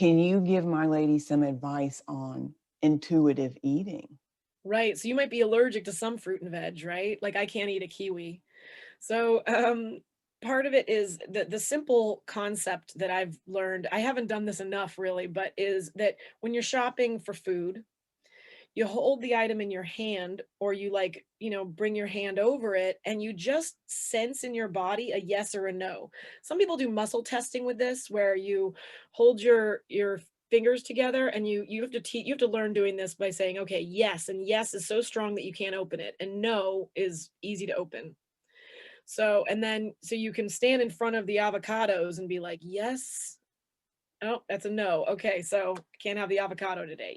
Can you give my lady some advice on intuitive eating? Right. So you might be allergic to some fruit and veg, right? Like I can't eat a kiwi. So part of it is the simple concept that I've learned. I haven't done this enough really, but is that when you're shopping for food, you hold the item in your hand or you like, bring your hand over it and you just sense in your body a yes or a no. Some people do muscle testing with this where you hold your fingers together and you have to you have to learn doing this by saying okay, yes, and yes is so strong that you can't open it and no is easy to open. So and then so you can stand in front of the avocados and be like, yes. Oh, that's a no. Okay, so can't have the avocado today.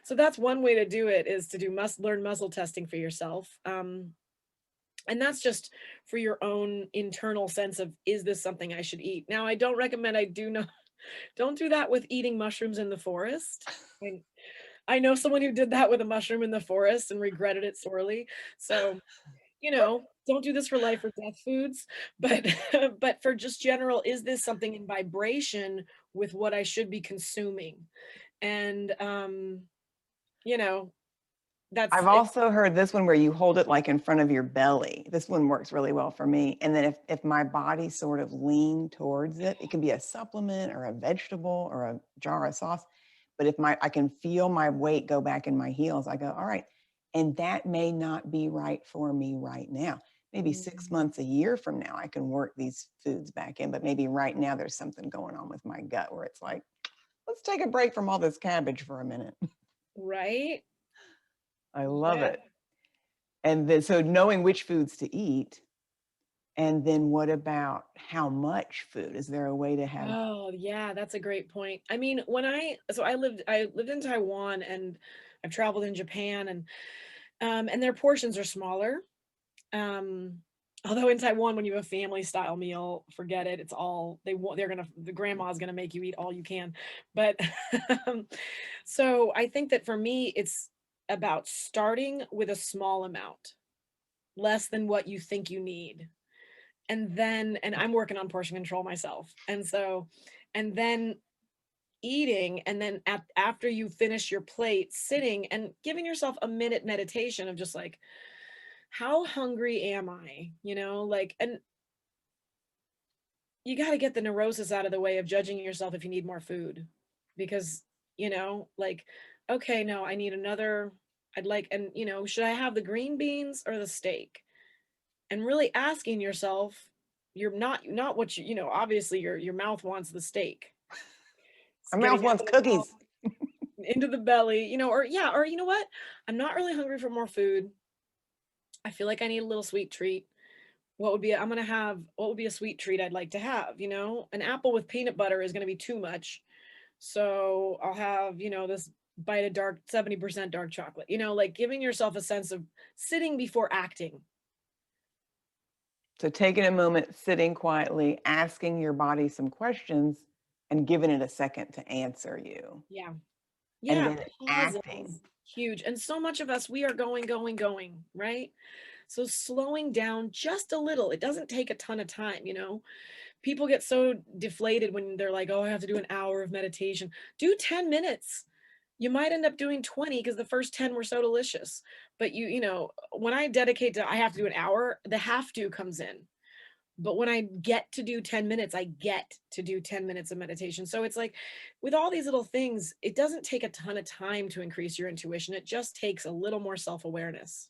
So that's one way to do it is to do must learn muscle testing for yourself. And that's just for your own internal sense of is this something I should eat? Now, I don't recommend I do not don't do that with eating mushrooms in the forest. I, I know someone who did that with a mushroom in the forest and regretted it sorely. So don't do this for life or death foods, but but for just general, is this something in vibration with what I should be consuming? And you know, that's I've it. also heard this one where you hold it like in front of your belly. This one works really well for me. And then if my body sort of lean towards it, it can be a supplement or a vegetable or a jar of sauce. But if my I can feel my weight go back in my heels, I go, all right. And that may not be right for me right now. Maybe 6 months, a year from now, I can work these foods back in. But maybe right now there's something going on with my gut where it's like, let's take a break from all this cabbage for a minute. Right? I love Yeah. it. And then so knowing which foods to eat, and then what about how much food? Is there a way to have Oh, yeah, that's a great point. I mean, I lived in Taiwan and I've traveled in Japan and their portions are smaller. Um, although in Taiwan, when you have a family style meal, forget it. It's all they want. The grandma's gonna make you eat all you can. But um, so I think that for me, it's about starting with a small amount, less than what you think you need. And I'm working on portion control myself. And then eating, and then after you finish your plate, sitting and giving yourself a minute meditation of just like, how hungry am I? Like, and you got to get the neurosis out of the way of judging yourself if you need more food because, like, okay, no, I need another. I'd like, and, should I have the green beans or the steak? And really asking yourself, you're not what obviously your mouth wants the steak. It's my mouth getting out wants of the mouth, cookies. into the belly, or yeah, or you know what? I'm not really hungry for more food. I feel like I need a little sweet treat. What would be a sweet treat I'd like to have, An apple with peanut butter is gonna be too much. So I'll have, this bite of 70% dark chocolate, like giving yourself a sense of sitting before acting. So taking a moment, sitting quietly, asking your body some questions and giving it a second to answer you. Yeah. And Yeah, then acting. pauses. Huge. And so much of us, we are going, going, going, right? So slowing down just a little, it doesn't take a ton of time. People get so deflated when they're like, oh, I have to do an hour of meditation. Do 10 minutes. You might end up doing 20 because the first 10 were so delicious. But when I have to do an hour, the have to comes in. But when I get to do 10 minutes, I get to do 10 minutes of meditation. So it's like with all these little things, it doesn't take a ton of time to increase your intuition. It just takes a little more self awareness.